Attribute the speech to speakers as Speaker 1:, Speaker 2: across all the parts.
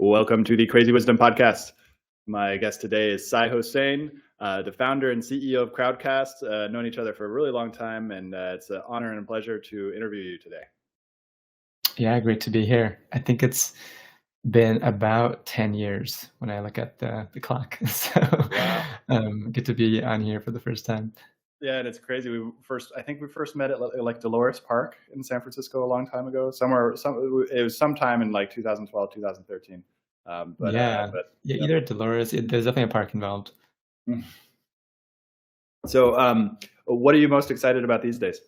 Speaker 1: Welcome to the Crazy Wisdom Podcast. My guest today is Sai Hossain, the founder and CEO of Crowdcast. Known each other for a really long time, and it's an honor and a pleasure to interview you today.
Speaker 2: Yeah, great to be here. I think it's been about 10 years when I look at the clock. So
Speaker 1: Wow.
Speaker 2: good to be on here for the first time.
Speaker 1: Yeah, and it's crazy. I think we first met at like Dolores Park in San Francisco a long time ago. It was sometime in like 2012, 2013.
Speaker 2: Yeah. Yeah,
Speaker 1: Yeah.
Speaker 2: either at Dolores, there's definitely a park involved.
Speaker 1: So, what are you most excited about these days?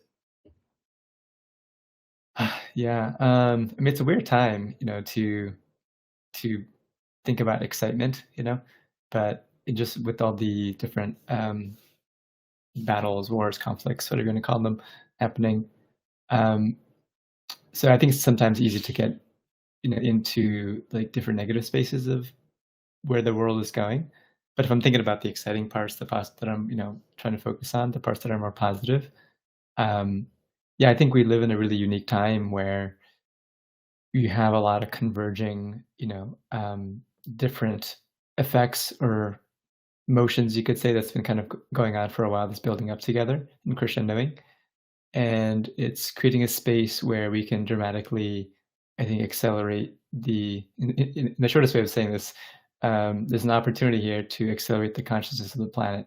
Speaker 2: Yeah. I mean, it's a weird time, to think about excitement, but it just with all the different battles, wars, conflicts, whatever you want to call them, happening. Um, so I think it's sometimes easy to get into like different negative spaces of where the world is going. But if I'm thinking about the exciting parts, the parts that I'm, trying to focus on, the parts that are more positive, um, yeah, I think we live in a really unique time where you have a lot of converging, different effects or motions, you could say, that's been kind of going on for a while, that's building up together in crescendoing. And it's creating a space where we can dramatically, I think, accelerate in the shortest way of saying this, there's an opportunity here to accelerate the consciousness of the planet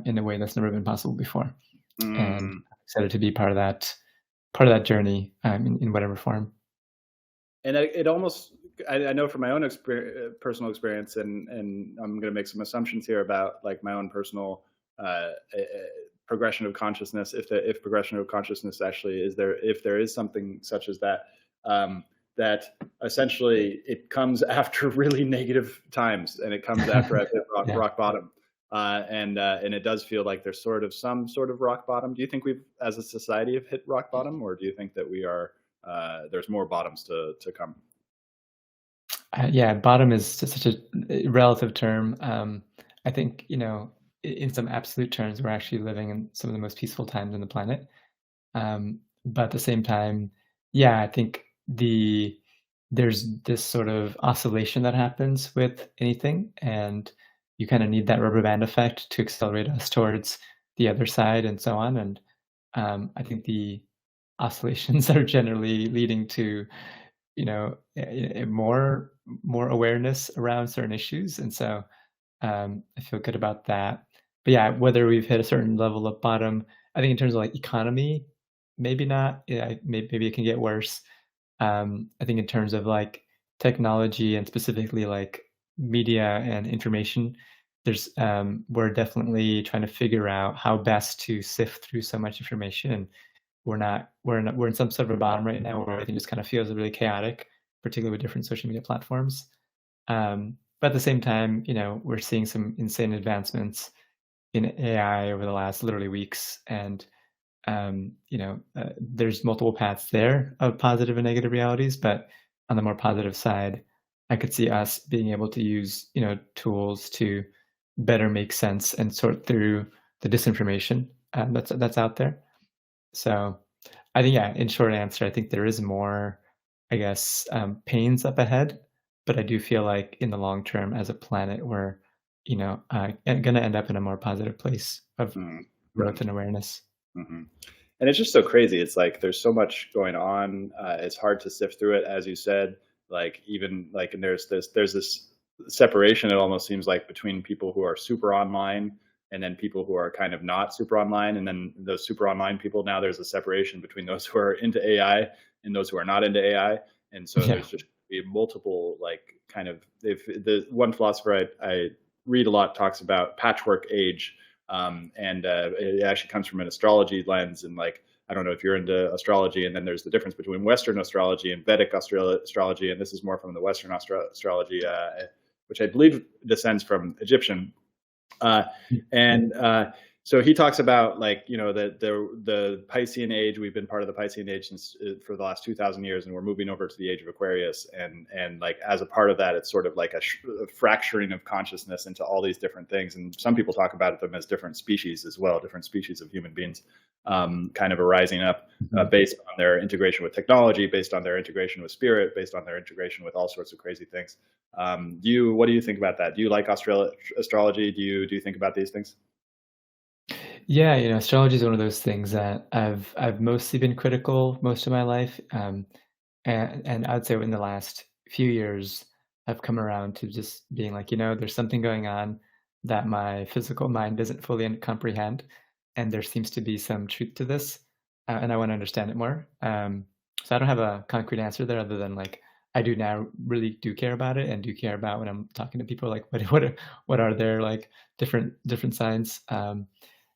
Speaker 2: in a way that's never been possible before. And
Speaker 1: Mm.
Speaker 2: I'm excited to be part of that journey in whatever form.
Speaker 1: And it almost, I know from my own personal experience, and I'm going to make some assumptions here about like my own personal progression of consciousness. If progression of consciousness actually is there, if there is something such as that, that essentially it comes after really negative times, and it comes after I've hit
Speaker 2: Yeah.
Speaker 1: rock bottom. And it does feel like there's some sort of rock bottom. Do you think we've, as a society, have hit rock bottom, or do you think that we are there's more bottoms to come?
Speaker 2: Yeah, bottom is just such a relative term. I think, in some absolute terms, we're actually living in some of the most peaceful times on the planet. But at the same time, yeah, I think there's this sort of oscillation that happens with anything, and you kind of need that rubber band effect to accelerate us towards the other side and so on. And I think the oscillations are generally leading to, more awareness around certain issues, and so I feel good about that. But yeah, whether we've hit a certain level of bottom, I think in terms of like economy, maybe not. Yeah, maybe it can get worse. I think in terms of like technology and specifically like media and information, we're definitely trying to figure out how best to sift through so much information, and we're in some sort of a bottom right now where everything just kind of feels really chaotic, particularly with different social media platforms. But at the same time, we're seeing some insane advancements in AI over the last literally weeks, and there's multiple paths there of positive and negative realities. But on the more positive side, I could see us being able to use tools to better make sense and sort through the disinformation that's out there. So I think, yeah, in short answer, I think there is more, I guess, pains up ahead, but I do feel like in the long term, as a planet, we're, going to end up in a more positive place of
Speaker 1: Mm-hmm.
Speaker 2: growth and awareness.
Speaker 1: Hmm. And it's just so crazy. It's like there's so much going on. It's hard to sift through it, as you said. Like even like, and there's this separation. It almost seems like between people who are super online and then people who are kind of not super online, and then those super online people. Now there's a separation between those who are into AI and those who are not into AI. And so
Speaker 2: Yeah.
Speaker 1: there's just multiple like kind of, if the one philosopher I read a lot talks about patchwork age, and it actually comes from an astrology lens. And like, I don't know if you're into astrology, and then there's the difference between Western astrology and Vedic astrology, and this is more from the Western astrology, which I believe descends from Egyptian. Uh, and So he talks about like, the Piscean age. We've been part of the Piscean age since for the last 2,000 years, and we're moving over to the age of Aquarius. And like as a part of that, it's sort of like a fracturing of consciousness into all these different things. And some people talk about them as different species as well, different species of human beings, kind of arising up based on their integration with technology, based on their integration with spirit, based on their integration with all sorts of crazy things. What do you think about that? Do you like astrology? Do you think about these things?
Speaker 2: Yeah, astrology is one of those things that I've mostly been critical most of my life, and I'd say in the last few years, I've come around to just being like, there's something going on that my physical mind doesn't fully comprehend, and there seems to be some truth to this, and I want to understand it more. So I don't have a concrete answer there, other than like I do now really do care about it, and do care about when I'm talking to people, like what are their like different signs.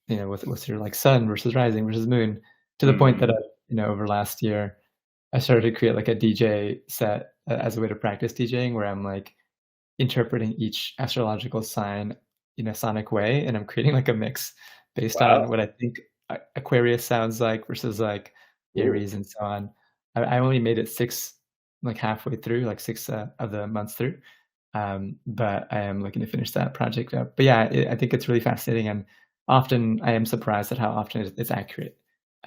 Speaker 2: What's your like sun versus rising versus moon, to the point that
Speaker 1: Mm.
Speaker 2: over last year, I started to create like a DJ set as a way to practice DJing, where I'm like interpreting each astrological sign in a sonic way, and I'm creating like a mix based
Speaker 1: Wow.
Speaker 2: on what I think Aquarius sounds like versus like
Speaker 1: Ooh.
Speaker 2: Aries and so on. I only made it six, like halfway through, like six of the months through. But I am looking to finish that project up. But yeah, I think it's really fascinating, and often I am surprised at how often it's accurate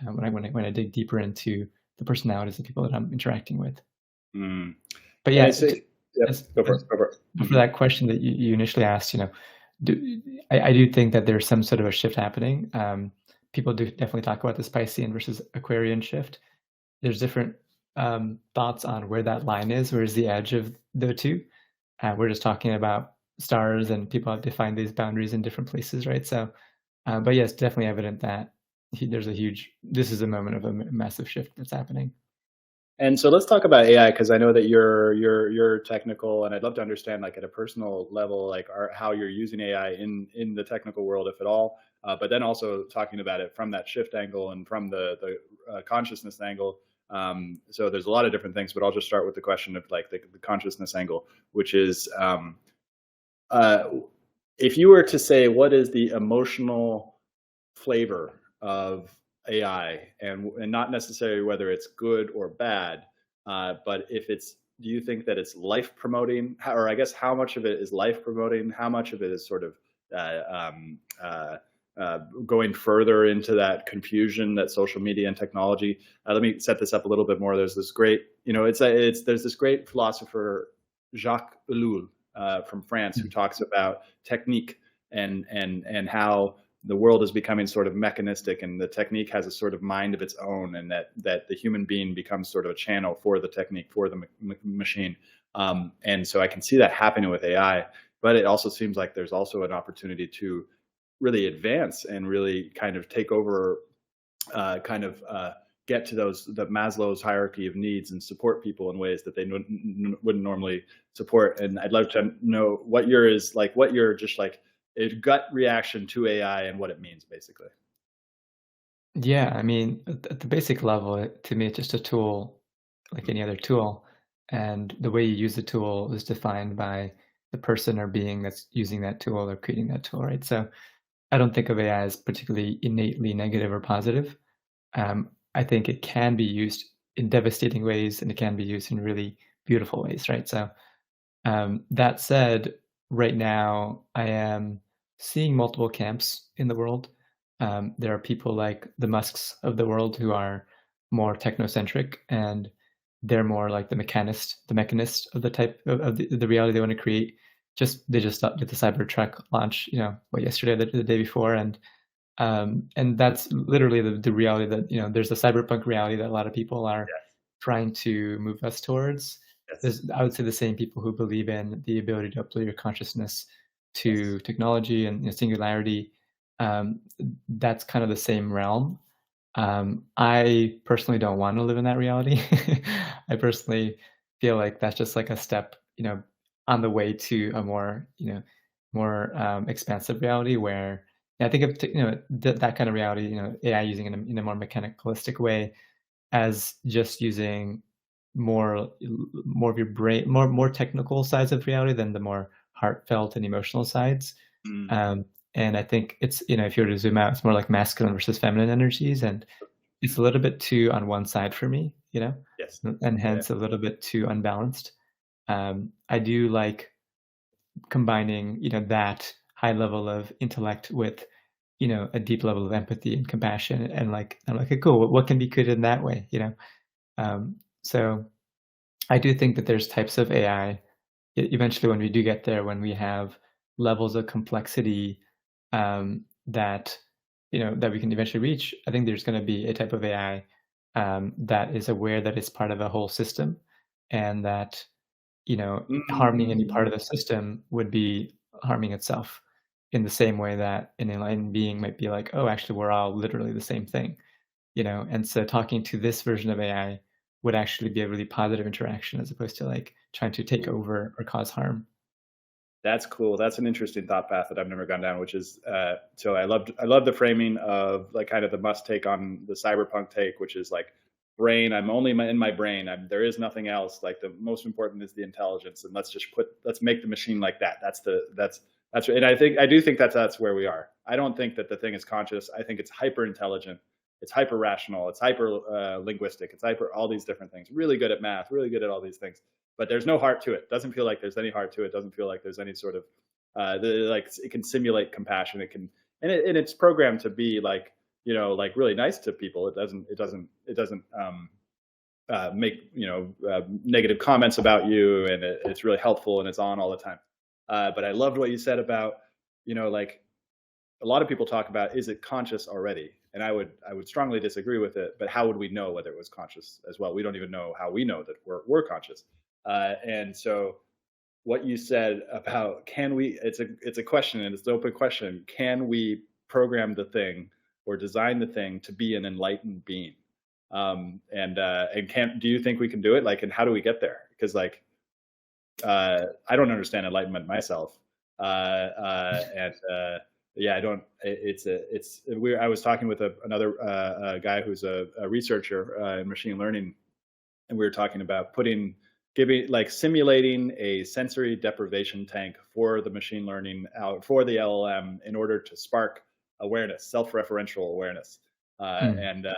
Speaker 2: when I dig deeper into the personalities of people that I'm interacting with.
Speaker 1: Mm.
Speaker 2: But
Speaker 1: And
Speaker 2: yeah,
Speaker 1: it's yep.
Speaker 2: as,
Speaker 1: Go for
Speaker 2: as
Speaker 1: it. Go for it.
Speaker 2: for
Speaker 1: Mhm.
Speaker 2: that question that you initially asked, I do think that there's some sort of a shift happening. People do definitely talk about this Piscean versus Aquarian shift. There's different thoughts on where that line is. Where's the edge of the two? We're just talking about stars, and people have defined these boundaries in different places, right? So, but yes, definitely evident that there's a huge. This is a moment of a massive shift that's happening.
Speaker 1: And so let's talk about AI, because I know that you're technical, and I'd love to understand, like at a personal level, like how you're using AI in the technical world, if at all. But then also talking about it from that shift angle and from the consciousness angle. So there's a lot of different things, but I'll just start with the question of like the consciousness angle, which is uh, if you were to say what is the emotional flavor of AI, and not necessarily whether it's good or bad, but if it's, do you think that it's life promoting, or I guess how much of it is life promoting, how much of it is sort of uh, um, uh, going further into that confusion that social media and technology. Let me set this up a little bit more. There's this great, there's this great philosopher Jacques Ellul from France, who
Speaker 2: Mm.
Speaker 1: talks about technique and how the world is becoming sort of mechanistic, and the technique has a sort of mind of its own, and that the human being becomes sort of a channel for the technique, for the machine. And so I can see that happening with AI, but it also seems like there's also an opportunity to really advance and really kind of take over, kind of get to the Maslow's hierarchy of needs, and support people in ways that they wouldn't normally support. And I'd love to know what your is like, what your just like a gut reaction to AI and what it means, basically.
Speaker 2: Yeah, I mean, at the basic level, to me, it's just a tool like any other tool. And the way you use the tool is defined by the person or being that's using that tool or creating that tool, right? So I don't think of AI as particularly innately negative or positive. I think it can be used in devastating ways, and it can be used in really beautiful ways, right? So that said, right now I am seeing multiple camps in the world. There are people like the Musks of the world who are more technocentric, and they're more like the mechanist of the type of the reality they want to create. They just did the Cybertruck launch, yesterday, the day before, and that's literally the reality that, there's a cyberpunk reality that a lot of people are trying to move us towards.
Speaker 1: Yes.
Speaker 2: There's, I would say, the same people who believe in the ability to upload your consciousness
Speaker 1: Yes.
Speaker 2: to technology and, singularity. Um, that's kind of the same realm. I personally don't want to live in that reality. I personally feel like that's just like a step, on the way to a more expansive reality where, I think of that kind of reality, AI using in a more mechanicalistic way, as just using more of your brain, more technical sides of reality than the more heartfelt and emotional sides.
Speaker 1: Mm.
Speaker 2: Um, And I think it's, if you were to zoom out, it's more like masculine versus feminine energies, and it's a little bit too on one side for me,
Speaker 1: Yes.
Speaker 2: and
Speaker 1: Yeah.
Speaker 2: hence a little bit too unbalanced. I do like combining, that high level of intellect with, a deep level of empathy and compassion, and like I'm like, "Okay, cool. What can be created in that way?" So I do think that there's types of AI eventually when we do get there, when we have levels of complexity that that we can eventually reach. I think there's going to be a type of AI that is aware that it's part of a whole system, and that harming any
Speaker 1: Mm.
Speaker 2: part of the system would be harming itself, in the same way that an enlightened being might be like, oh, actually, we're all literally the same thing. And so talking to this version of AI would actually be a really positive interaction, as opposed to like trying to take over or cause harm.
Speaker 1: That's cool. That's an interesting thought path that I've never gone down, which is so I love the framing of like kind of the must take on the cyberpunk take, which is like brain. I'm only in my brain. There is nothing else. Like the most important is the intelligence, and let's make the machine like that. That's and I do think that's where we are. I don't think that the thing is conscious. I think it's hyper intelligent. It's hyper rational. It's hyper linguistic. It's hyper all these different things. Really good at math. Really good at all these things, but there's no heart to it. Doesn't feel like there's any heart to it. Doesn't feel like there's any sort of like it can simulate compassion. It can and it's programmed to be like like really nice to people. It doesn't make negative comments about you, and it's really helpful and it's on all the time. But I loved what you said about like a lot of people talk about, is it conscious already? And I would strongly disagree with it. But how would we know whether it was conscious as well? We don't even know how we know that we're conscious. And so what you said about, can we? It's a question, and it's an open question. Can we program the thing or design the thing to be an enlightened being? And can do you think we can do it? Like, and how do we get there? Because like I don't understand enlightenment myself, and yeah, I don't. It's weird. I was talking with another guy who's a researcher in machine learning, and we were talking about giving like simulating a sensory deprivation tank for the machine learning out for the LLM in order to spark awareness, self-referential awareness, uh,
Speaker 2: Mm.
Speaker 1: and uh,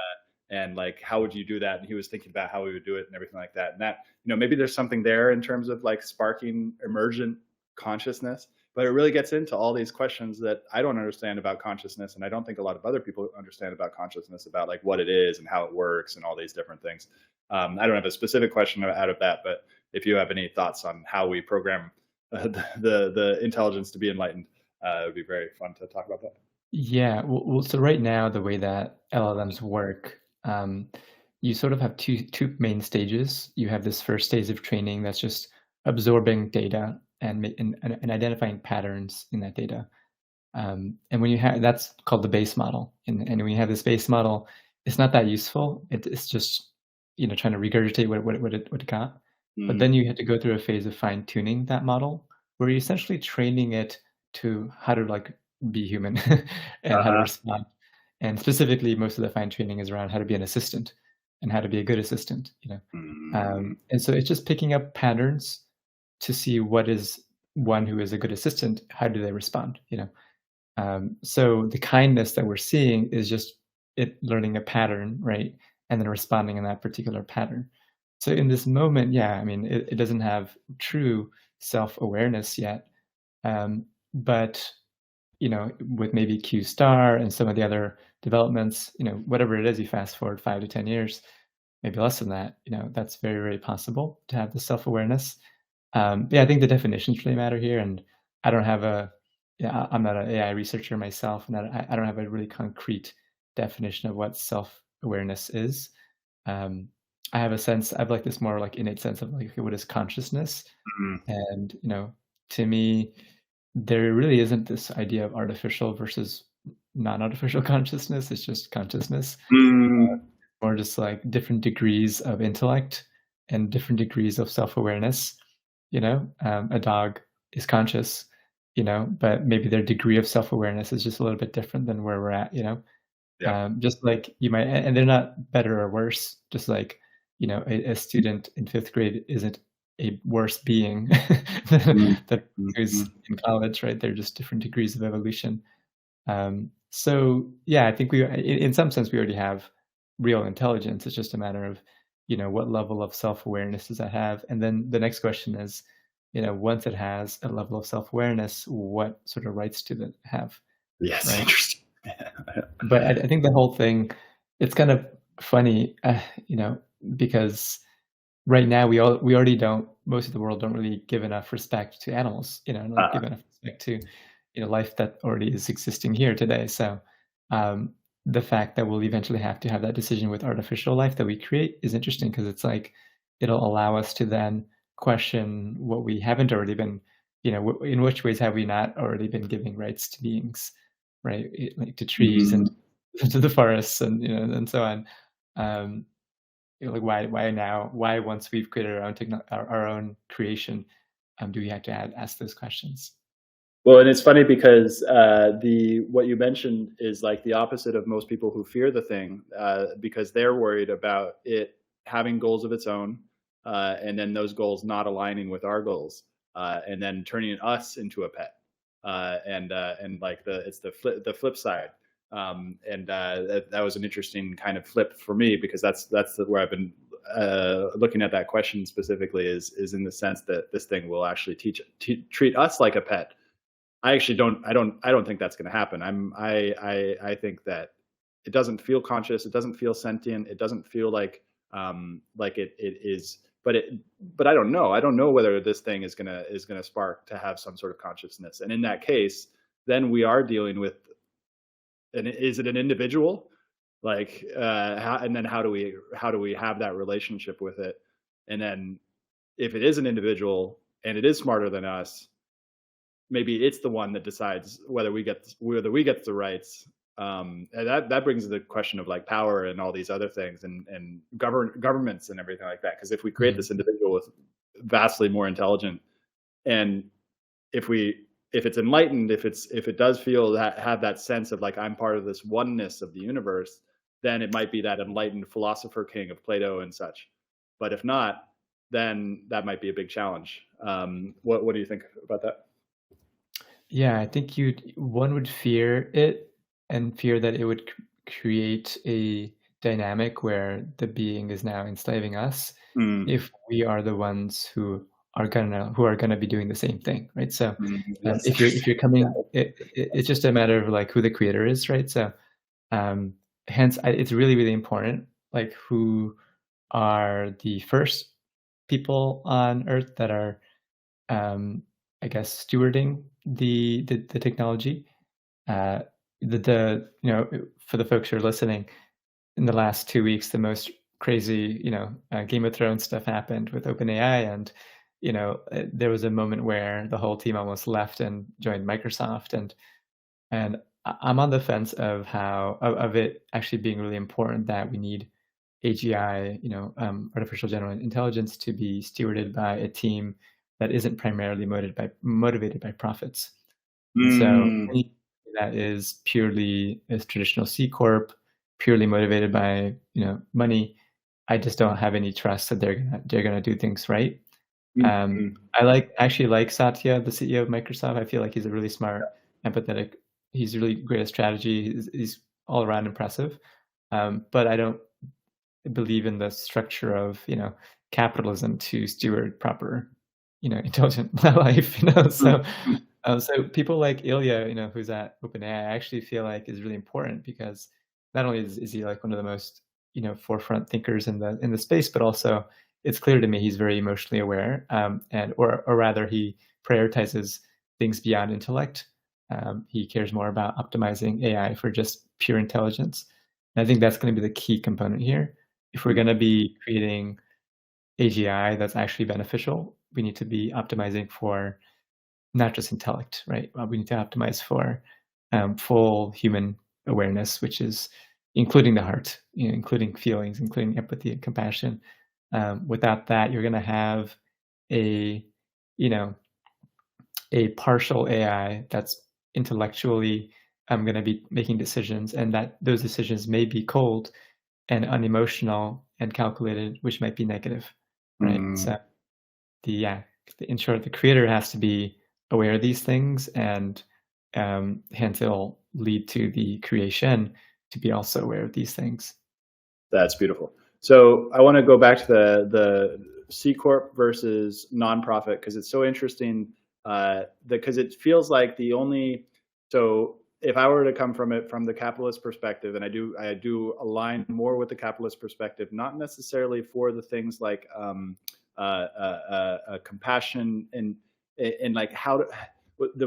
Speaker 1: and like how would you do that? And he was thinking about how we would do it and everything like that. And that maybe there's something there in terms of like sparking emergent consciousness, but it really gets into all these questions that I don't understand about consciousness, and I don't think a lot of other people understand about consciousness, about like what it is and how it works and all these different things. I don't have a specific question out of that, but if you have any thoughts on how we program the intelligence to be enlightened, it would be very fun to talk about that.
Speaker 2: Yeah. Well, so right now, the way that LLMs work, you sort of have two main stages. You have this first stage of training that's just absorbing data and and identifying patterns in that data. And when you have that's called the base model, and when you have this base model, it's not that useful. It's just trying to regurgitate what it got. But then
Speaker 1: Mm,
Speaker 2: you have to go through a phase of fine tuning that model, where you're essentially training it to how to like be human and how to
Speaker 1: uh-huh.
Speaker 2: respond. And specifically, most of the fine tuning is around how to be an assistant and how to be a good assistant.
Speaker 1: Mm,
Speaker 2: And so it's just picking up patterns to see what is one who is a good assistant. How do they respond? So the kindness that we're seeing is just it learning a pattern, right? And then responding in that particular pattern. So in this moment, yeah, I mean, it doesn't have true self-awareness yet. But with maybe Q star and some of the other developments, whatever it is, you fast forward 5 to 10 years, maybe less than that, that's very, very possible to have the self-awareness. Yeah, I think the definitions really matter here, and I don't have a yeah, I'm not an AI researcher myself, and I don't have a really concrete definition of what self-awareness is. Um, I have a sense, I have like this more like innate sense of like, okay, what is consciousness?
Speaker 1: mm,
Speaker 2: And to me, there really isn't this idea of artificial versus non-artificial consciousness. It's just consciousness,
Speaker 1: mm,
Speaker 2: or just like different degrees of intellect and different degrees of self-awareness. A dog is conscious, but maybe their degree of self-awareness is just a little bit different than where we're at.
Speaker 1: yeah.
Speaker 2: Just like you might, and they're not better or worse. Just like a student in fifth grade isn't a worse being than
Speaker 1: Mm,
Speaker 2: than
Speaker 1: mm,
Speaker 2: who's
Speaker 1: mm.
Speaker 2: in college, right? They're just different degrees of evolution. So yeah, I think in some sense, we already have real intelligence. It's just a matter of, what level of self-awareness does that have? And then the next question is, once it has a level of self-awareness, what sort of rights do it have,
Speaker 1: Yes,
Speaker 2: right?
Speaker 1: interesting.
Speaker 2: But I think the whole thing, it's kind of funny, because right now we already don't most of the world don't really give enough respect to animals, don't
Speaker 1: Uh,
Speaker 2: give enough respect to, life that already is existing here today. So, um, the fact that we'll eventually have to have that decision with artificial life that we create is interesting because it's like it'll allow us to then question what we haven't already been, in which ways have we not already been giving rights to beings, right? Like to trees and
Speaker 1: mm,
Speaker 2: to the forests and and so on. Um, like why now? Why once we've created our own our own creation, do we have to ask those questions?
Speaker 1: Well, and it's funny because the what you mentioned is like the opposite of most people who fear the thing, because they're worried about it having goals of its own, and then those goals not aligning with our goals, and then turning us into a pet. And like the flip side. And that was an interesting kind of flip for me because where I've been looking at that question specifically is in the sense that this thing will actually treat us like a pet. I actually I don't think that's going to happen. I think that it doesn't feel conscious. It doesn't feel sentient. It doesn't feel like it is. But I don't know. I don't know whether this thing is gonna spark to have some sort of consciousness. And in that case, then we are dealing with and is it an individual? Like, and then how do we have that relationship with it? And then if it is an individual and it is smarter than us, maybe it's the one that decides whether we get the rights. And that brings the question of like power and all these other things and governments and everything like that. Because if we create
Speaker 2: Mhm.
Speaker 1: this individual with vastly more intelligent, and if we if it's enlightened, if it does feel that have that sense of like I'm part of this oneness of the universe, then it might be that enlightened philosopher king of Plato and such. But if not, then that might be a big challenge. What do you think about that?
Speaker 2: Yeah, I think one would fear it and fear that it would create a dynamic where the being is now enslaving us
Speaker 1: Mm,
Speaker 2: if we are the ones who are gonna be doing the same thing, right? So,
Speaker 1: yes,
Speaker 2: if you're coming, it's just a matter of like who the creator is, right? So, um, hence, it's really really important, like who are the first people on Earth that are um, I guess, stewarding the technology. Uh, for the folks who are listening, in the last 2 weeks, the most crazy, Game of Thrones stuff happened with OpenAI, and there was a moment where the whole team almost left and joined Microsoft, and I'm on the fence of of it actually being really important that we need AGI, artificial general intelligence, to be stewarded by a team that isn't primarily motivated by profits. And so
Speaker 1: Mm,
Speaker 2: any that is purely as traditional C corp, purely motivated by money, I just don't have any trust that they're gonna do things right.
Speaker 1: mhm.
Speaker 2: I actually like Satya, the CEO of Microsoft. I feel like he's a really smart, empathetic. He's really great at strategy. He's all around impressive. But I don't believe in the structure of, capitalism to steward proper, intelligent life,
Speaker 1: Mm,
Speaker 2: So,
Speaker 1: mm,
Speaker 2: so people like Ilya, who's at OpenAI, I actually feel like is really important because not only is he like one of the most, forefront thinkers in the space, but also it's clear to me he's very emotionally aware, and or rather he prioritizes things beyond intellect. He cares more about optimizing AI for just pure intelligence. And I think that's going to be the key component here. If we're
Speaker 1: mm,
Speaker 2: going to be creating AGI that's actually beneficial, we need to be optimizing for not just intellect, right? We need to optimize for full human awareness, which is including the heart, including feelings, including empathy and compassion. Without that, you're going to have a, you know, a partial AI that's intellectually going to be making decisions, and that those decisions may be cold and unemotional and calculated, which might be negative, right?
Speaker 1: mm.
Speaker 2: So yeah, in short, the creator has to be aware of these things, and hence lead to the creation to be also aware of these things.
Speaker 1: That's beautiful. So I want to go back to the C corp versus nonprofit because it's so interesting. Because it feels like the only so if I were to come from it from the capitalist perspective, and I do align more with the capitalist perspective, not necessarily for the things like compassion and like how to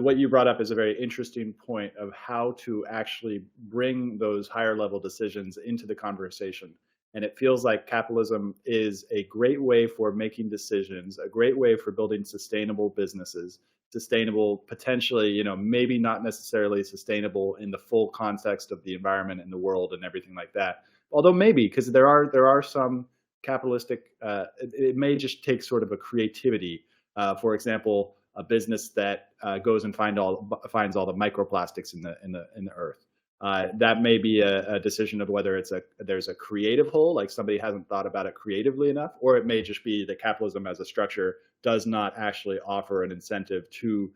Speaker 1: what you brought up is a very interesting point of how to actually bring those higher level decisions into the conversation. And it feels like capitalism is a great way for making decisions, a great way for building sustainable businesses, sustainable, potentially, maybe not necessarily sustainable in the full context of the environment and the world and everything like that. Although maybe, because there are some capitalistic, it may just take sort of a creativity. For example, a business that goes and finds all the microplastics in the earth. That may be a decision of whether there's a creative hole, like somebody hasn't thought about it creatively enough, or it may just be that capitalism as a structure does not actually offer an incentive to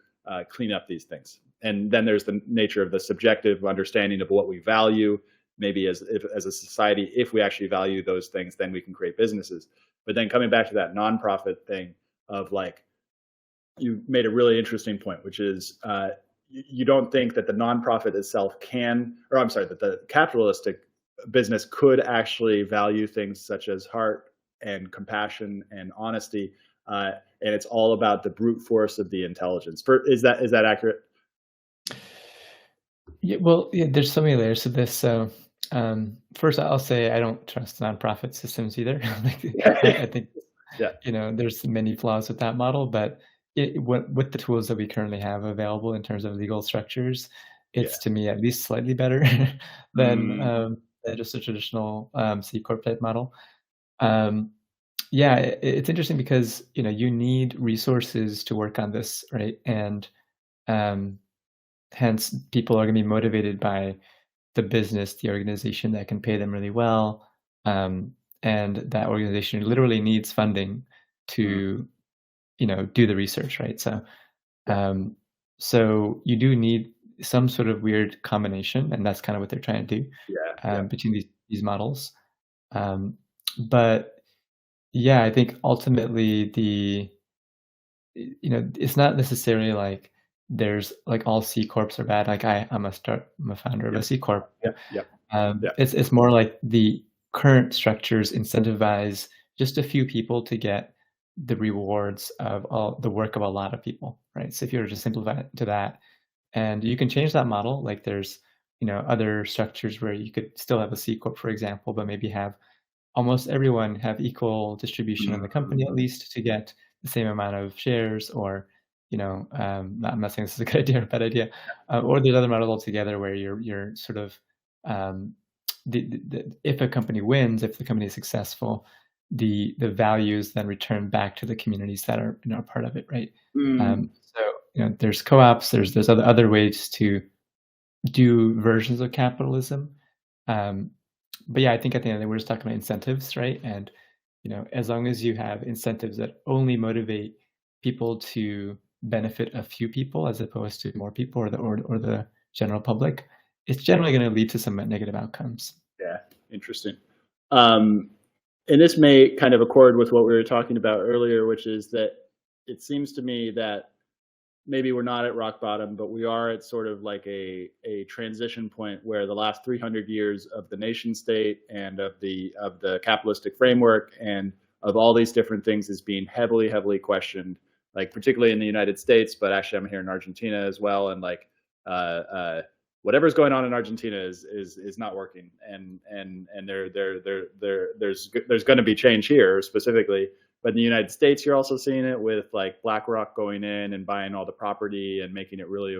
Speaker 1: clean up these things. And then there's the nature of the subjective understanding of what we value. Maybe as a society, if we actually value those things, then we can create businesses. But then coming back to that nonprofit thing of like, you made a really interesting point, which is you don't think that the nonprofit itself can, or I'm sorry, that the capitalistic business could actually value things such as heart and compassion and honesty, and it's all about the brute force of the intelligence. Is that accurate?
Speaker 2: Yeah, well, yeah, there's so many layers to this. So, first, I'll say I don't trust nonprofit systems either. Like, I think
Speaker 1: Yeah,
Speaker 2: there's many flaws with that model, but with the tools that we currently have available in terms of legal structures,
Speaker 1: yeah.
Speaker 2: it's to me at least slightly better
Speaker 1: Mm,
Speaker 2: than just a traditional C corp type model. Um, yeah, it's interesting because you need resources to work on this, right? And um, hence, people are going to be motivated by the business, the organization that can pay them really well, um, and that organization literally needs funding
Speaker 1: mm,
Speaker 2: to do the research, right? So,
Speaker 1: yeah,
Speaker 2: um, so you do need some sort of weird combination, and that's kind of what they're trying to do
Speaker 1: yeah, yeah.
Speaker 2: between these models. Um, but yeah, I think ultimately it's not necessarily like there's like all C corps are bad. Like I'm a founder of a
Speaker 1: Yep,
Speaker 2: C corp.
Speaker 1: yep, yep, yep.
Speaker 2: It's more like the current structures incentivize just a few people to get the rewards of all the work of a lot of people, right? So if you were to simplify it to that, and you can change that model, like there's other structures where you could still have a C corp, for example, but maybe have almost everyone have equal distribution in the company at
Speaker 1: Mm,
Speaker 2: least to get the same amount of shares or I'm not saying this is a good idea or a bad idea, or there's other models altogether where you're sort of um, if a company wins, if the company is successful, the values then return back to the communities that are part of it, right?
Speaker 1: mm,
Speaker 2: So there's co-ops, there's other ways to do versions of capitalism. Um, but yeah, I think at the end of the day, we're just talking about incentives, right? And as long as you have incentives that only motivate people to benefit a few people as opposed to more people or the general public, it's generally going to lead to some negative outcomes.
Speaker 1: yeah, interesting. Um, and this may kind of accord with what we were talking about earlier, which is that it seems to me that maybe we're not at rock bottom, but we are at sort of like a transition point where the last 300 years of the nation state and of the capitalistic framework and of all these different things is being heavily, heavily questioned, like particularly in the United States, but actually I'm here in Argentina as well. And like, whatever's going on in Argentina is not working. And there's going to be change here specifically, but in the United States, you're also seeing it with like BlackRock going in and buying all the property and making it really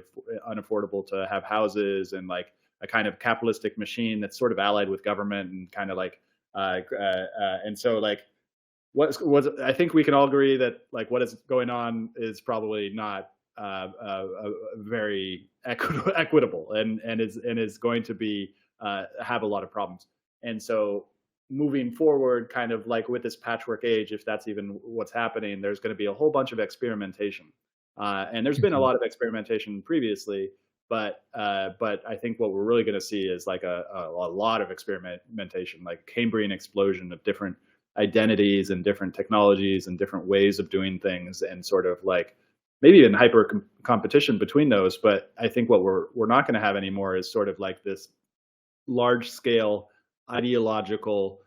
Speaker 1: unaffordable to have houses, and like a kind of capitalistic machine that's sort of allied with government and kind of like, and so like I think we can all agree that like what is going on is probably not very equitable, and is going to be have a lot of problems. And so moving forward, kind of like with this patchwork age, if that's even what's happening, there's going to be a whole bunch of experimentation, and there's been a
Speaker 2: Mhm.
Speaker 1: lot of experimentation previously. But I think what we're really going to see is like a lot of experimentation, like Cambrian explosion of different identities and different technologies and different ways of doing things, and sort of like maybe even hyper competition between those. But I think what we're not going to have anymore is sort of like this large scale ideological,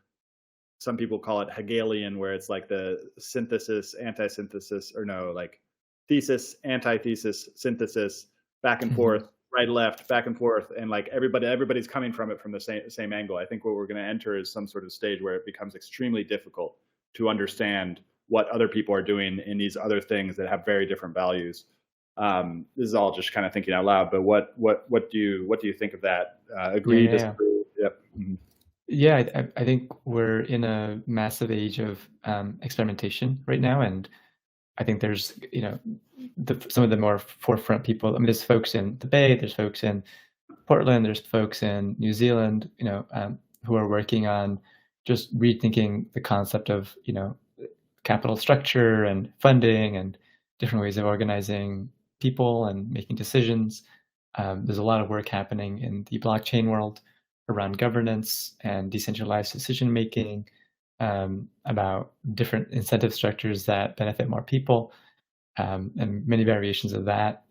Speaker 1: some people call it Hegelian, where it's like the synthesis, anti-synthesis, or no, like thesis, antithesis, synthesis, back and
Speaker 2: Mhm.
Speaker 1: forth, right, left, back and forth, and like everybody's coming from it from the same angle. I think what we're going to enter is some sort of stage where it becomes extremely difficult to understand what other people are doing in these other things that have very different values. This is all just kind of thinking out loud, but what do you think of that?
Speaker 2: Yeah,
Speaker 1: Agree,
Speaker 2: yeah, yeah.
Speaker 1: disagree? Yep. Mhm.
Speaker 2: Yeah, I think we're in a massive age of experimentation right now, and I think there's, some of the more forefront people. I mean, there's folks in the Bay, there's folks in Portland, there's folks in New Zealand, who are working on just rethinking the concept of, capital structure and funding and different ways of organizing people and making decisions. There's a lot of work happening in the blockchain world around governance and decentralized decision making, about different incentive structures that benefit more people, and many variations of that.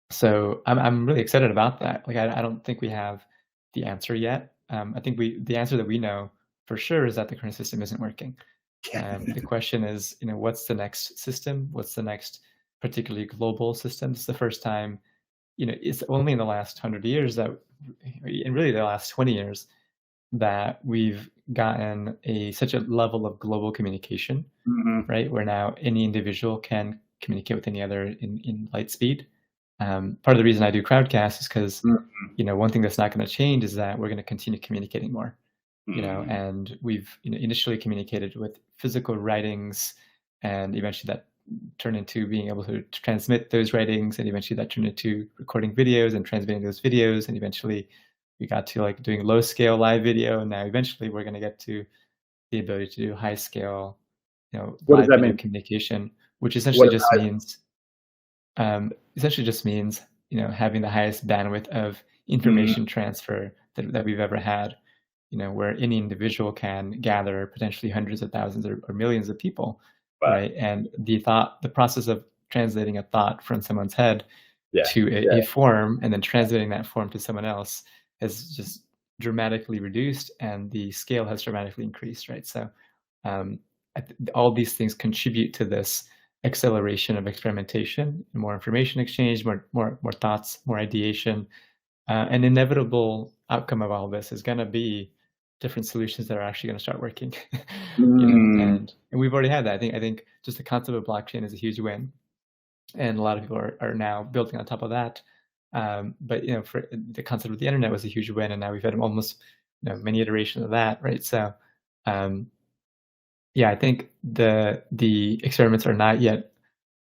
Speaker 2: So I'm really excited about that. Like I don't think we have the answer yet. I think the answer that we know for sure is that the current system isn't working. The question is, what's the next system? What's the next particularly global system? It's the first time, it's only in the last 100 years that, and really the last 20 years, that we've gotten such a level of global communication,
Speaker 1: Mhm.
Speaker 2: right? Where now any individual can communicate with any other in light speed. Part of the reason I do Crowdcast is because,
Speaker 1: Mhm.
Speaker 2: one thing that's not going to change is that we're going to continue communicating more,
Speaker 1: Mhm.
Speaker 2: and we've, initially communicated with physical writings, and eventually that turned into being able to transmit those writings, and eventually that turned into recording videos and transmitting those videos, and eventually we got to like doing low scale live video, and now eventually we're going to get to the ability to do high scale,
Speaker 1: What does
Speaker 2: live
Speaker 1: that
Speaker 2: video
Speaker 1: mean?
Speaker 2: communication, which
Speaker 1: What
Speaker 2: essentially just means, having the highest bandwidth of
Speaker 1: Mhm.
Speaker 2: information transfer that we've ever had, where any individual can gather potentially hundreds of thousands or millions of people,
Speaker 1: Wow.
Speaker 2: right? And the process of translating a thought from someone's head
Speaker 1: Yeah.
Speaker 2: to
Speaker 1: Yeah.
Speaker 2: a form and then translating that form to someone else has just dramatically reduced, and the scale has dramatically increased, right? So, um, all these things contribute to this acceleration of experimentation, more information exchange, more thoughts, more ideation. An inevitable outcome of all this is going to be different solutions that are actually going to start working.
Speaker 1: Mm.
Speaker 2: And we've already had that. I think just the concept of blockchain is a huge win, and a lot of people are now building on top of that. But for the concept of the internet was a huge win, and now we've had almost, many iterations of that, right? So, um, yeah, I think the experiments are not yet,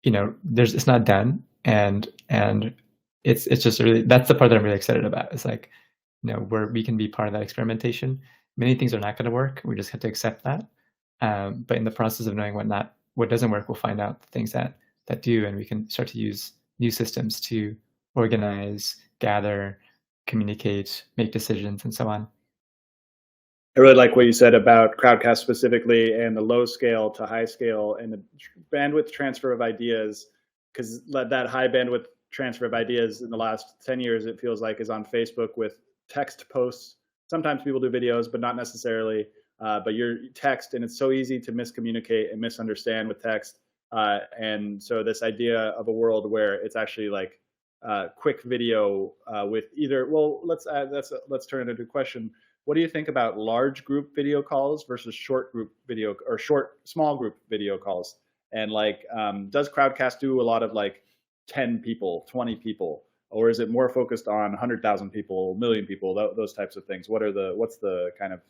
Speaker 2: there's it's not done, and it's just really, that's the part that I'm really excited about. It's like, where we can be part of that experimentation. Many things are not going to work. We just have to accept that. But in the process of knowing what doesn't work, we'll find out the things that do, and we can start to use new systems to organize, gather, communicate, make decisions, and so on.
Speaker 1: I really like what you said about Crowdcast specifically, and the low scale to high scale, and the bandwidth transfer of ideas, because that high bandwidth transfer of ideas in the last 10 years, it feels like, is on Facebook with text posts. Sometimes people do videos, but not necessarily. But your text, and it's so easy to miscommunicate and misunderstand with text. And so this idea of a world where it's actually like quick video with either, well, let's turn it into a question. What do you think about large group video calls versus short group video, or small group video calls? And like, does Crowdcast do a lot of like 10 people, 20 people, or is it more focused on 100,000 people, million people, those types of things? What's the kind of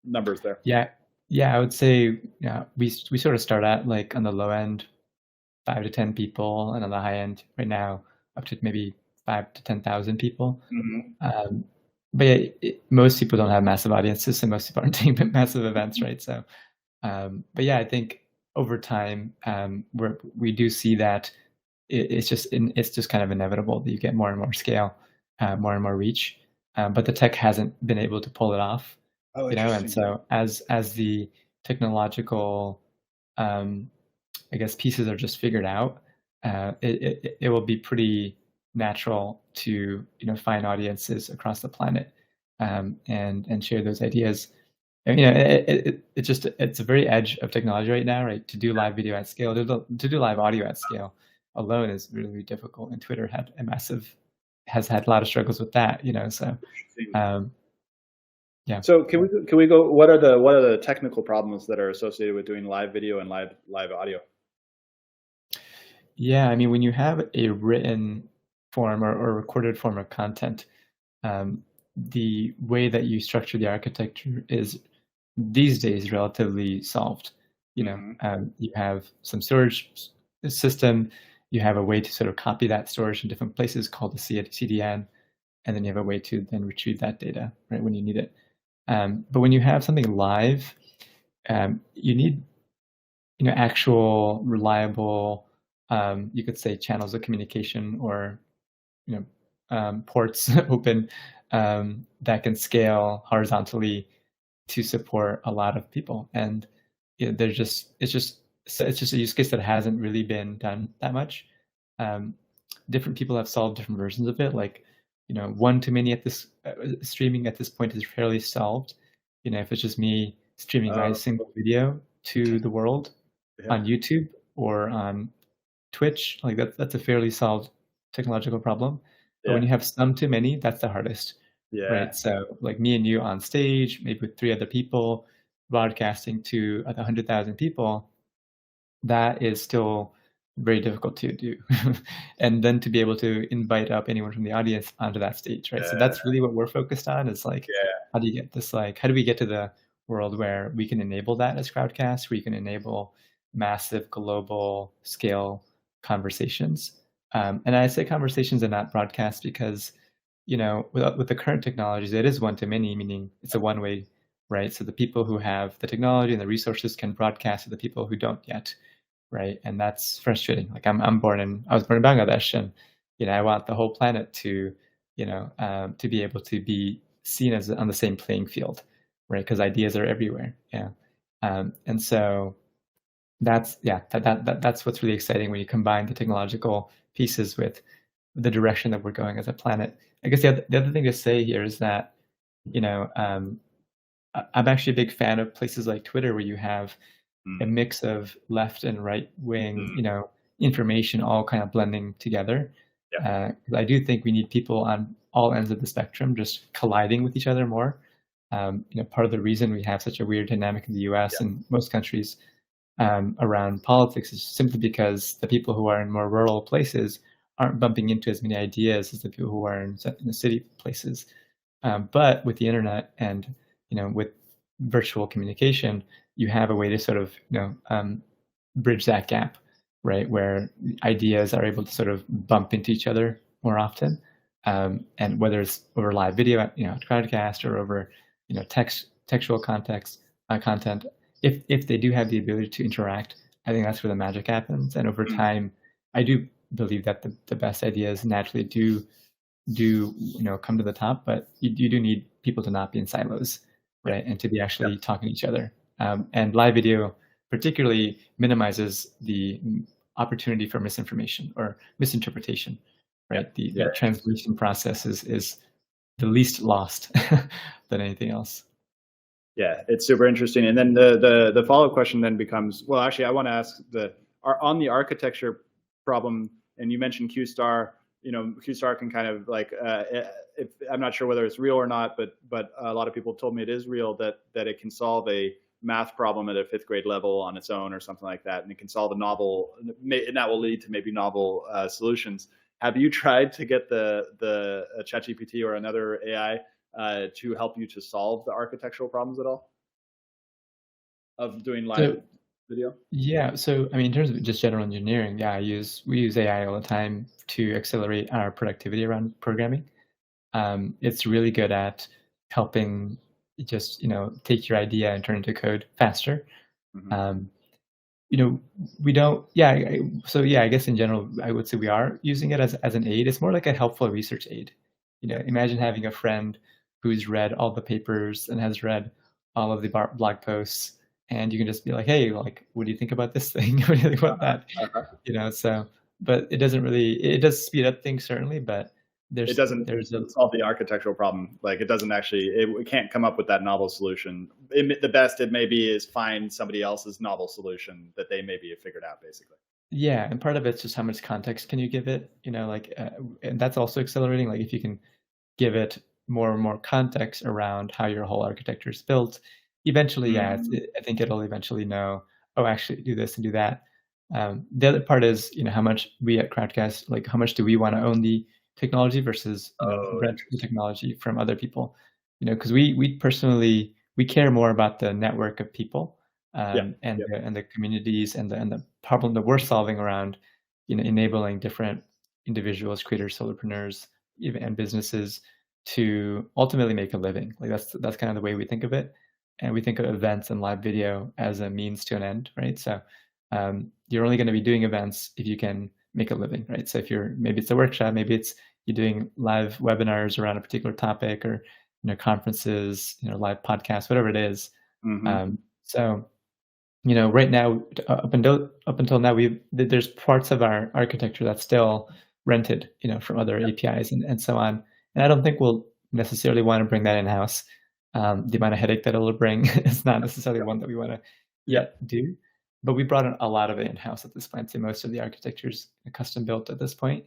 Speaker 1: numbers there?
Speaker 2: Yeah, yeah, I would say, yeah, we sort of start at like on the low end, 5 to 10 people, and on the high end right now up to maybe 5 to 10,000 people.
Speaker 1: Mhm.
Speaker 2: Um, but yeah, most people don't have massive audiences, so most people aren't doing massive events, right? So, but yeah, I think over time, we do see that it's just kind of inevitable that you get more and more scale, more and more reach, but the tech hasn't been able to pull it off,
Speaker 1: Oh,
Speaker 2: you know, and
Speaker 1: interesting.
Speaker 2: so as the technological, um, I guess, pieces are just figured out, it will be pretty natural to, find audiences across the planet, and share those ideas. And, it's a very edge of technology right now, right? To do live video at scale, to do live audio at scale alone is really difficult, and Twitter has had a lot of struggles with that, so,
Speaker 1: Interesting.
Speaker 2: um, yeah.
Speaker 1: So can we go? What are the technical problems that are associated with doing live video and live audio?
Speaker 2: Yeah, I mean, when you have a written form or recorded form of content, the way that you structure the architecture is these days relatively solved.
Speaker 1: Hmm.
Speaker 2: You have some storage system, you have a way to sort of copy that storage in different places called the CDN, and then you have a way to then retrieve that data right when you need it. But when you have something live, you need actual reliable, you could say channels of communication or you know, ports open, that can scale horizontally to support a lot of people. And there's just it's just a use case that hasn't really been done that much. Um, Different people have solved different versions of it. Like, one to many at this streaming at this point is fairly solved. If it's just me streaming my
Speaker 1: Oh,
Speaker 2: single video to the world
Speaker 1: yeah,
Speaker 2: on YouTube or on Twitch, like that's a fairly solved technological problem. But when
Speaker 1: yeah,
Speaker 2: you have some too many, that's the hardest,
Speaker 1: yeah,
Speaker 2: right? So like me and you on stage, maybe with 3 other people, broadcasting to 100,000 people, that is still very difficult to do. And then to be able to invite up anyone from the audience onto that stage, right? So
Speaker 1: yeah,
Speaker 2: that's really what we're focused on is like,
Speaker 1: yeah,
Speaker 2: how do we get to the world where we can enable that as Crowdcast, where you can enable massive global scale conversations? And I say conversations and not broadcast because, with the current technologies, it is one to many, meaning it's a one way, right? So the people who have the technology and the resources can broadcast to the people who don't yet, right? And that's frustrating. Like I was born in Bangladesh, and I want the whole planet to, to be able to be seen as on the same playing field, right? Because ideas are everywhere. Yeah, and so that's what's really exciting when you combine the technological pieces with the direction that we're going as a planet. I guess the other thing to say here is that you know um, I'm actually a big fan of places like Twitter where you have a
Speaker 1: mm,
Speaker 2: mix of left and right wing,
Speaker 1: mm,
Speaker 2: information all kind of blending together.
Speaker 1: yeah,
Speaker 2: 'Cause I do think we need people on all ends of the spectrum just colliding with each other more. Part of the reason we have such a weird dynamic in the US
Speaker 1: yeah,
Speaker 2: and most countries, around politics is simply because the people who are in more rural places aren't bumping into as many ideas as the people who are in the city places. But with the internet and with virtual communication, you have a way to sort of bridge that gap, right? Where ideas are able to sort of bump into each other more often, and whether it's over live video, broadcast, or over textual content, if they do have the ability to interact, I think that's where the magic happens. And over
Speaker 1: mm,
Speaker 2: time, I do believe that the best ideas naturally do come to the top, but you do need people to not be in silos,
Speaker 1: yeah,
Speaker 2: right? And to be
Speaker 1: yeah,
Speaker 2: actually talking to each other. And live video particularly minimizes the opportunity for misinformation or misinterpretation,
Speaker 1: yeah,
Speaker 2: right? The
Speaker 1: yeah.
Speaker 2: the
Speaker 1: Interesting.
Speaker 2: translation process is the least lost than anything else.
Speaker 1: Yeah, it's super interesting. And then the follow-up question then becomes, well, actually, I want to ask on the architecture problem, and you mentioned Q star. Q star can kind of like, if I'm not sure whether it's real or not, but a lot of people told me it is real, that it can solve a math problem at a fifth grade level on its own or something like that, and it can solve a novel, and that will lead to maybe novel solutions. Have you tried to get the ChatGPT or another AI to help you to solve the architectural problems at all of doing live
Speaker 2: So
Speaker 1: video?
Speaker 2: yeah, so I mean, in terms of just general engineering, yeah, we use AI all the time to accelerate our productivity around programming. It's really good at helping just take your idea and turn it into code faster.
Speaker 1: Hmm.
Speaker 2: Um, You know, we don't yeah, so yeah, I guess in general, I would say we are using it as an aid. It's more like a helpful research aid. You know,
Speaker 1: Yes.
Speaker 2: imagine having a friend who's read all the papers and has read all of the blog posts, and you can just be like, "Hey, like, what do you think about this thing? What do you think about that?"
Speaker 1: Uh-huh.
Speaker 2: You know, so but it doesn't really it does speed up things certainly, but
Speaker 1: It
Speaker 2: there's a
Speaker 1: doesn't solve the architectural problem. Like, it doesn't actually, it can't come up with that novel solution. The best it may be is find somebody else's novel solution that they maybe have figured out, basically.
Speaker 2: yeah, and part of it's just how much context can you give it, you know, like, and that's also accelerating, like, if you can give it more and more context around how your whole architecture is built. Eventually, yeah,
Speaker 1: Mm.
Speaker 2: I think it'll eventually know, oh, actually do this and do that. The other part is, you know, how much we at Crowdcast, like, how much do we want to own the technology versus, you know,
Speaker 1: Oh,
Speaker 2: rent the
Speaker 1: interesting.
Speaker 2: technology from other people. You know, because we personally we care more about the network of people,
Speaker 1: Yeah.
Speaker 2: and
Speaker 1: Yep.
Speaker 2: the communities and the problem that we're solving around, you know, enabling different individuals, creators, solopreneurs, even and businesses to ultimately make a living. Like that's kind of the way we think of it, and we think of events and live video as a means to an end, right? So you're only going to be doing events if you can make a living, right? So if you're maybe it's a workshop, maybe it's you're doing live webinars around a particular topic, or you know conferences, you know live podcasts, whatever it is.
Speaker 1: Hmm.
Speaker 2: So you know, right now, up until now, there's parts of our architecture that's still rented, you know, from other
Speaker 1: Yep.
Speaker 2: APIs and so on. And I don't think we'll necessarily want to bring that in-house. The amount of headache that it'll bring is not necessarily
Speaker 1: Yep.
Speaker 2: one that we want to
Speaker 1: Yep.
Speaker 2: yet do. But we brought in a lot of it in-house at this point. So most of the architecture is custom built at this point.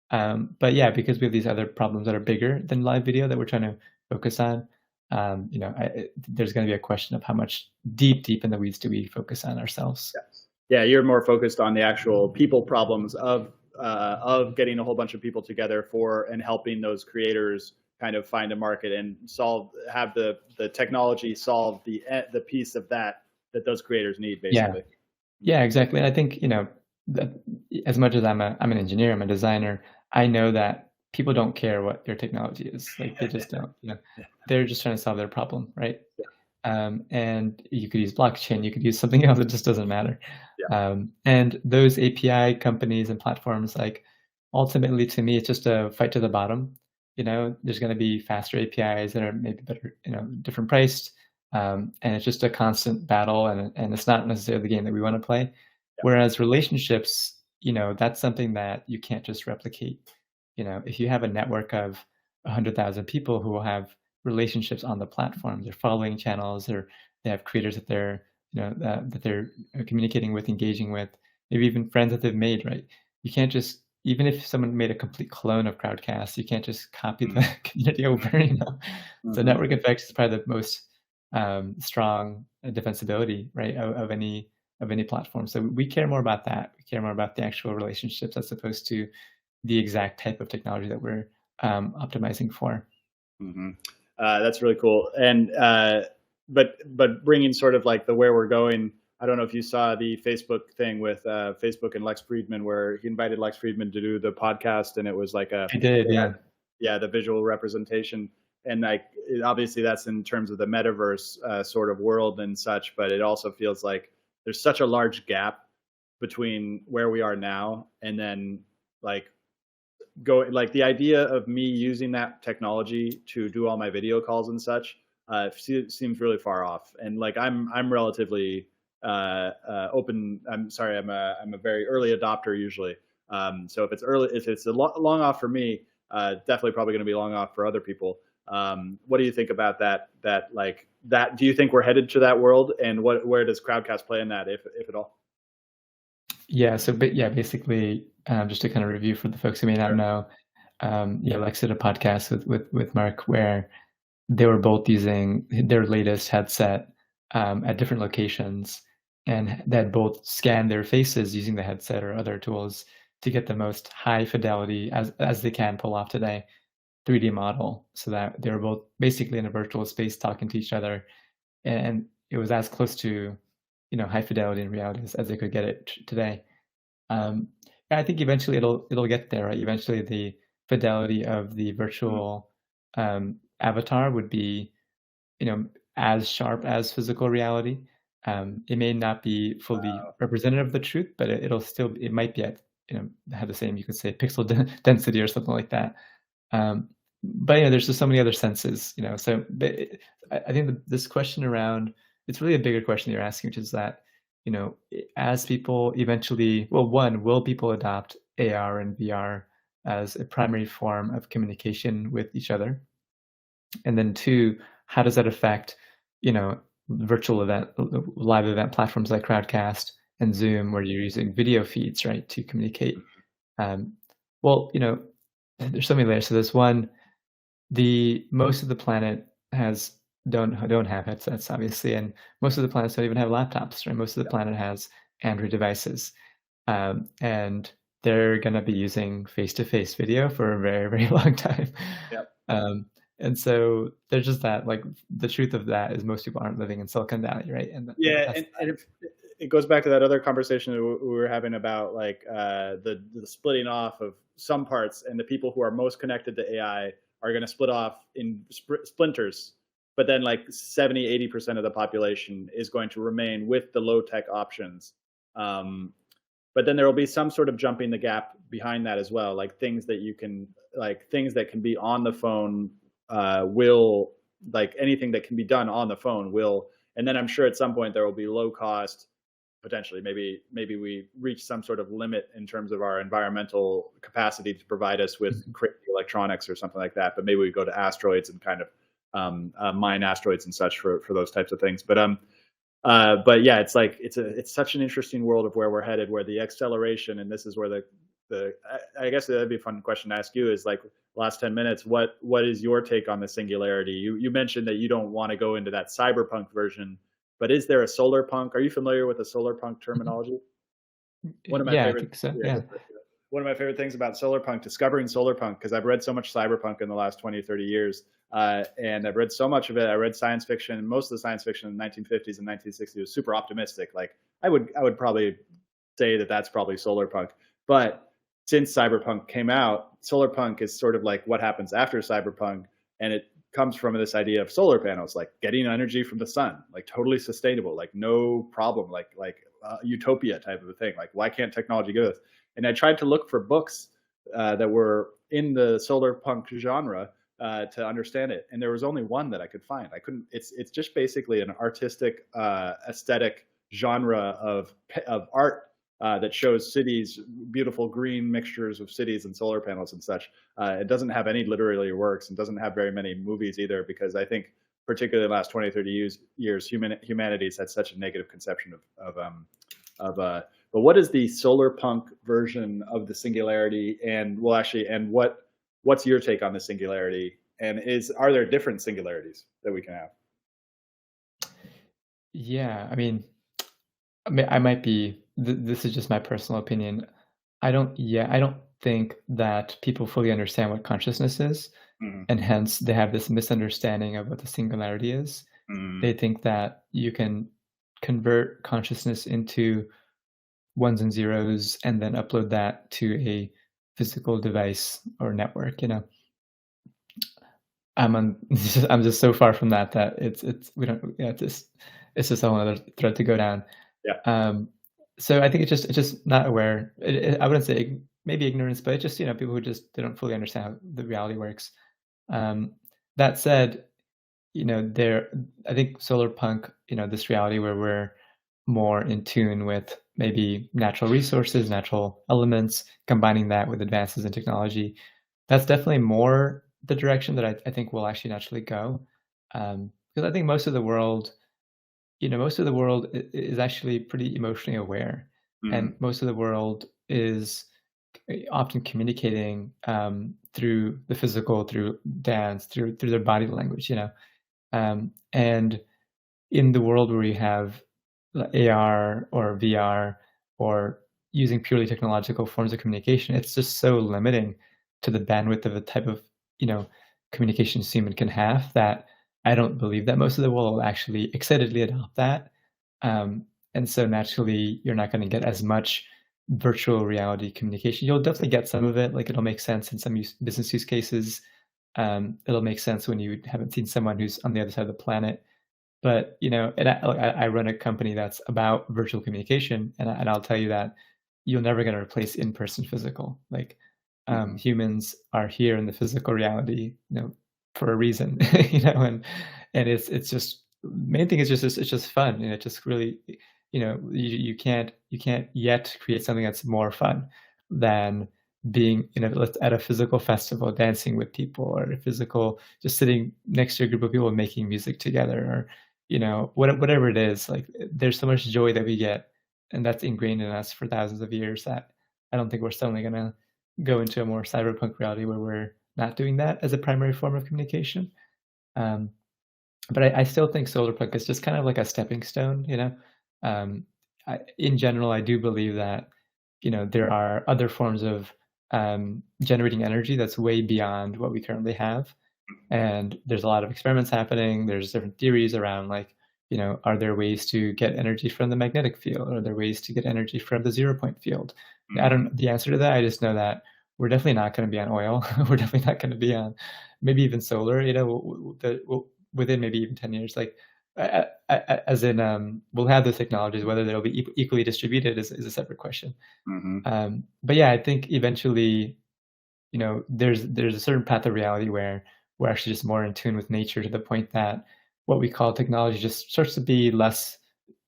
Speaker 2: But yeah, because we have these other problems that are bigger than live video that we're trying to focus on, you know, there's going to be a question of how much deep in the weeds do we focus on ourselves.
Speaker 1: Yes. Yeah, you're more focused on the actual people problems of getting a whole bunch of people together for and helping those creators kind of find a market and solve have the technology solve the piece of that those creators need,
Speaker 2: Yeah,
Speaker 1: basically.
Speaker 2: yeah, exactly. And I think you know that as much as I'm an engineer, I'm a designer. I know that people don't care what your technology is. Like they just don't. You know,
Speaker 1: Yeah.
Speaker 2: they're just trying to solve their problem, right?
Speaker 1: Yeah.
Speaker 2: And you could use blockchain, you could use something else, it just doesn't matter.
Speaker 1: Yeah.
Speaker 2: And those API companies and platforms, like, ultimately, to me, it's just a fight to the bottom. You know, there's gonna be faster APIs that are maybe better, you know, different priced, and it's just a constant battle, and it's not necessarily the game that we wanna play.
Speaker 1: Yeah.
Speaker 2: Whereas relationships, you know, that's something that you can't just replicate. You know, if you have a network of 100,000 people who will have relationships on the platform. They're following channels, or they have creators that they're you know that they're communicating with, engaging with, maybe even friends that they've made. Right? You can't just even if someone made a complete clone of Crowdcast, you can't just copy the
Speaker 1: Mm.
Speaker 2: community over. You know, so
Speaker 1: Hmm.
Speaker 2: network effects is probably the most strong defensibility, right, of any platform. So we care more about that. We care more about the actual relationships as opposed to the exact type of technology that we're optimizing for.
Speaker 1: Hmm. That's really cool. And but bringing sort of like the where we're going. I don't know if you saw the Facebook thing with Facebook and Lex Friedman, where he invited Lex Friedman to do the podcast, and it was like
Speaker 2: I did,
Speaker 1: they
Speaker 2: yeah.
Speaker 1: yeah, the visual representation, and like obviously that's in terms of the metaverse sort of world and such, but it also feels like there's such a large gap between where we are now and then like go like the idea of me using that technology to do all my video calls and such seems really far off. And like I'm relatively open. I'm sorry, I'm a very early adopter usually. So if it's early, if it's long off for me, definitely probably going to be long off for other people. What do you think about that? That like that? Do you think we're headed to that world? And what where does Crowdcast play in that, if at all?
Speaker 2: Yeah, so but yeah, basically, just to kind of review for the folks who may not
Speaker 1: Sure.
Speaker 2: know, yeah, Lex did a podcast with Mark where they were both using their latest headset at different locations, and they had both scanned their faces using the headset or other tools to get the most high fidelity as they can pull off today 3D model, so that they were both basically in a virtual space talking to each other, and it was as close to you know high fidelity in reality as they could get it today. Um, yeah, I think eventually it'll get there, right? Eventually, the fidelity of the
Speaker 1: Mhm.
Speaker 2: virtual avatar would be, you know, as sharp as physical reality. It may not be fully representative of the truth, but it might be at, have the same, you could say, pixel density or something like that. Um, but there's just so many other senses, So, but I think this question around it's really a bigger question you're asking, which is that, as people eventually, well, one, will people adopt AR and VR as a primary form of communication with each other? And then two, how does that affect, you know, virtual event, live event platforms like Crowdcast and Zoom, where you're using video feeds, right, to communicate? Um, well, there's so many layers. So there's one, the most of the planet has don't have headsets, obviously, and most of the planets don't even have laptops, right? Most of the planet has Android devices, and they're gonna be using face-to-face video for a very, very long time.
Speaker 1: Yep.
Speaker 2: Um, and so there's just that, like, the truth of that is most people aren't living in Silicon Valley, right? And
Speaker 1: Yeah,
Speaker 2: that's
Speaker 1: and it goes back to that other conversation that we were having about like the splitting off of some parts, and the people who are most connected to AI are going to split off in splinters, but then like 70-80% of the population is going to remain with the low tech options. Um, but then there will be some sort of jumping the gap behind that as well, like things that you can, like things that can be on the phone will, like anything that can be done on the phone will. And then I'm sure at some point there will be low cost, potentially maybe we reach some sort of limit in terms of our environmental capacity to provide us with crazy electronics or something like that. But maybe we go to asteroids and kind of mine asteroids and such for those types of things. But yeah, it's like it's such an interesting world of where we're headed, where the acceleration, and this is where the I guess that'd be a fun question to ask you, is like last 10 minutes, what is your take on the singularity? You mentioned that you don't want to go into that cyberpunk version, but is there a solar punk? Are you familiar with the solar punk terminology? One of my
Speaker 2: yeah, I
Speaker 1: favorite,
Speaker 2: think so.
Speaker 1: yeah,
Speaker 2: Yeah.
Speaker 1: one of my favorite things about solar punk, discovering solar punk, because I've read so much cyberpunk in the last 20, 30 years. And I've read so much of it. I read science fiction. Most of the science fiction in the 1950s and 1960s was super optimistic. Like I would probably say that that's probably solar punk. But since cyberpunk came out, solar punk is sort of like what happens after cyberpunk, and it comes from this idea of solar panels, like getting energy from the sun, like totally sustainable, like no problem, like utopia type of a thing. Like why can't technology go this? And I tried to look for books that were in the solar punk genre to understand it, and there was only one that I could find. I couldn't. It's just basically an artistic, aesthetic genre of art that shows cities, beautiful green mixtures of cities and solar panels and such. It doesn't have any literary works, and doesn't have very many movies either, because I think particularly the last 20, 30 years humanity's had such a negative conception but what is the solar punk version of the singularity? And well, actually, and what's your take on the singularity? And are there different singularities that we can have?
Speaker 2: Yeah, I might be. This is just my personal opinion. I don't think that people fully understand what consciousness is,
Speaker 1: Mm,
Speaker 2: and hence they have this misunderstanding of what the singularity is.
Speaker 1: mm,
Speaker 2: They think that you can convert consciousness into ones and zeros and then upload that to a physical device or network. I'm just so far from that it's we don't yeah, it's just a whole other thread to go down.
Speaker 1: yeah.
Speaker 2: Um, so I think it's just not aware. I wouldn't say maybe ignorance, but it's just, people who just they don't fully understand how the reality works. Um, that said, there I think solar punk, this reality where we're more in tune with maybe natural resources, natural elements, combining that with advances in technology, that's definitely more the direction that I think will actually naturally go. Because I think most of the world is actually pretty emotionally aware,
Speaker 1: Mm,
Speaker 2: and most of the world is often communicating through the physical, through dance, through their body language. And in the world where you have AR or VR or using purely technological forms of communication, it's just so limiting to the bandwidth of a type of, you know, communications human can have that I don't believe that most of the world will actually excitedly adopt that. And so naturally, you're not going to get as much virtual reality communication. You'll definitely get some of it. Like it'll make sense in some business use cases. It'll make sense when you haven't seen someone who's on the other side of the planet. But, and I run a company that's about virtual communication, and I'll tell you that you're never gonna replace in-person physical. Like,
Speaker 1: Hmm.
Speaker 2: humans are here in the physical reality, for a reason, and it's just main thing is just it's just fun, and it just really, you can't yet create something that's more fun than being, let's at a physical festival, dancing with people, or a physical just sitting next to a group of people making music together, or whatever it is. Like, there's so much joy that we get, and that's ingrained in us for thousands of years, that I don't think we're suddenly gonna go into a more cyberpunk reality where we're not doing that as a primary form of communication. Um, but I still think solar punk is just kind of like a stepping stone, Um, in general, I do believe that, there are other forms of generating energy that's way beyond what we currently have. And there's a lot of experiments happening. There's different theories around, like, are there ways to get energy from the magnetic field? Are there ways to get energy from the 0 point field? I
Speaker 1: Hmm.
Speaker 2: don't the answer to that. I just know that we're definitely not going to be on oil. We're definitely not going to be on maybe even solar. Within maybe even 10 years, like, as in, we'll have the technologies. Whether they'll be equally distributed is a separate question.
Speaker 1: Hmm.
Speaker 2: But yeah, I think eventually, there's a certain path of reality where we're actually just more in tune with nature, to the point that what we call technology just starts to be less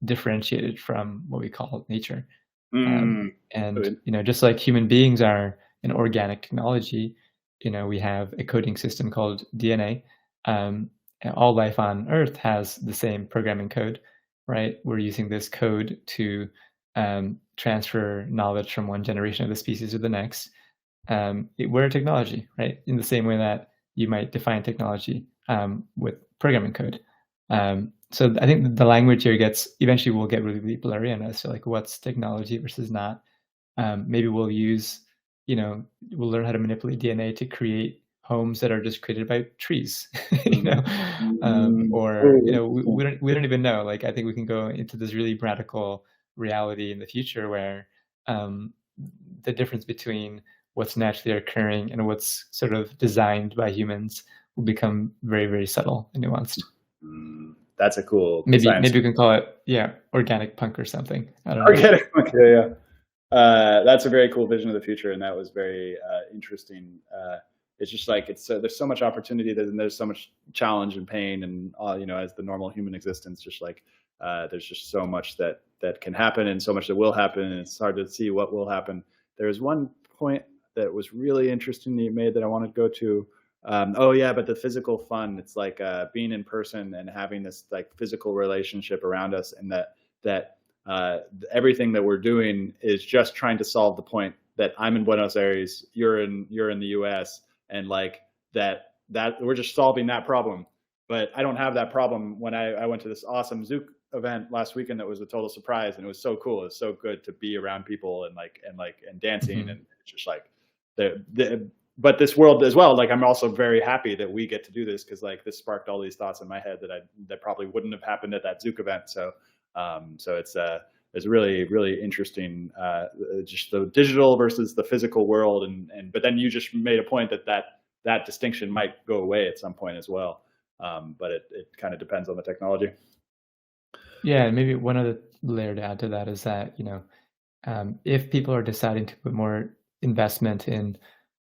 Speaker 2: differentiated from what we call nature. Um,
Speaker 1: Mm.
Speaker 2: and just like human beings are an organic technology, we have a coding system called DNA. And all life on Earth has the same programming code, right? We're using this code to transfer knowledge from one generation of the species to the next. We're a technology, right? In the same way that you might define technology with programming code. So I think the language here gets eventually will get really, really blurry on us. So, like, what's technology versus not? Maybe you know, we'll learn how to manipulate DNA to create homes that are just created by trees,
Speaker 1: Mm. Mm.
Speaker 2: or
Speaker 1: Very
Speaker 2: we don't even know. Like, I think we can go into this really radical reality in the future where um, the difference between what's naturally occurring and what's sort of designed by humans will become very, very subtle and nuanced.
Speaker 1: That's a cool
Speaker 2: Maybe
Speaker 1: science.
Speaker 2: maybe we can call it, yeah, organic punk or something. I don't know.
Speaker 1: Organic. Okay, yeah. That's a very cool vision of the future, and that was very interesting. It's just like there's so much opportunity, and there's so much challenge and pain, and as the normal human existence, just like there's just so much that can happen, and so much that will happen, and it's hard to see what will happen. There's one point that was really interesting that you made that I wanted to go to. Oh yeah, but the physical fun. It's like being in person and having this like physical relationship around us, and that uh, everything that we're doing is just trying to solve the point that I'm in Buenos Aires, you're in the U.S., and like that we're just solving that problem. But I don't have that problem when I went to this awesome Zook event last weekend that was a total surprise, and it was so cool. It was so good to be around people and dancing,
Speaker 2: Mhm.
Speaker 1: and it's just like the but this world as well. Like, I'm also very happy that we get to do this, because like this sparked all these thoughts in my head that probably wouldn't have happened at that Zook event. So it's really really interesting, just the digital versus the physical world, and but then you just made a point that distinction might go away at some point as well. But it kind of depends on the technology.
Speaker 2: Yeah, and maybe one other layer to add to that is that, if people are deciding to put more investment in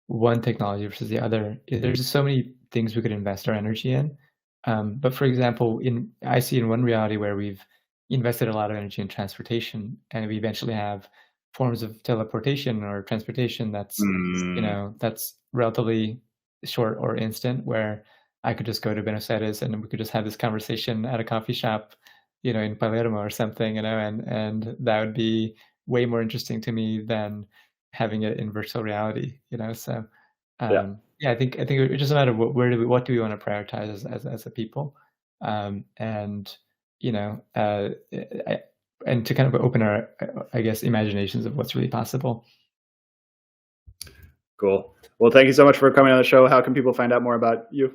Speaker 2: one technology versus the other, there's just so many things we could invest our energy in. But for example, I see in one reality where we've invested a lot of energy in transportation, and we eventually have forms of teleportation or transportation
Speaker 1: Mm,
Speaker 2: that's relatively short or instant, where I could just go to Buenos Aires and we could just have this conversation at a coffee shop, in Palermo or something, and that would be way more interesting to me than having it in virtual reality, So,
Speaker 1: yeah.
Speaker 2: yeah, I think it's just a matter of what do we want to prioritize as a people, and I, and to kind of open our, I guess, imaginations of what's really possible.
Speaker 1: Cool. Well, thank you so much for coming on the show. How can people find out more about you?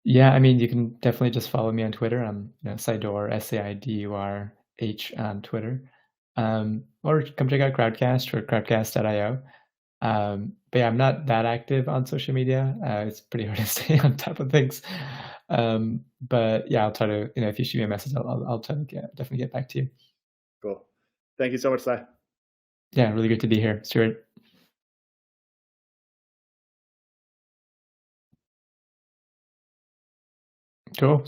Speaker 2: Yeah, I mean, you can definitely just follow me on Twitter. I'm, Saidor, Saidurh on Twitter. Or come check out Crowdcast or crowdcast.io. But yeah, I'm not that active on social media. It's pretty hard to stay on top of things. But yeah, I'll try to, if you shoot me a message, I'll try to definitely get back to you.
Speaker 1: Cool. Thank you so much, Sai.
Speaker 2: Yeah, really good to be here, Stuart. Cool.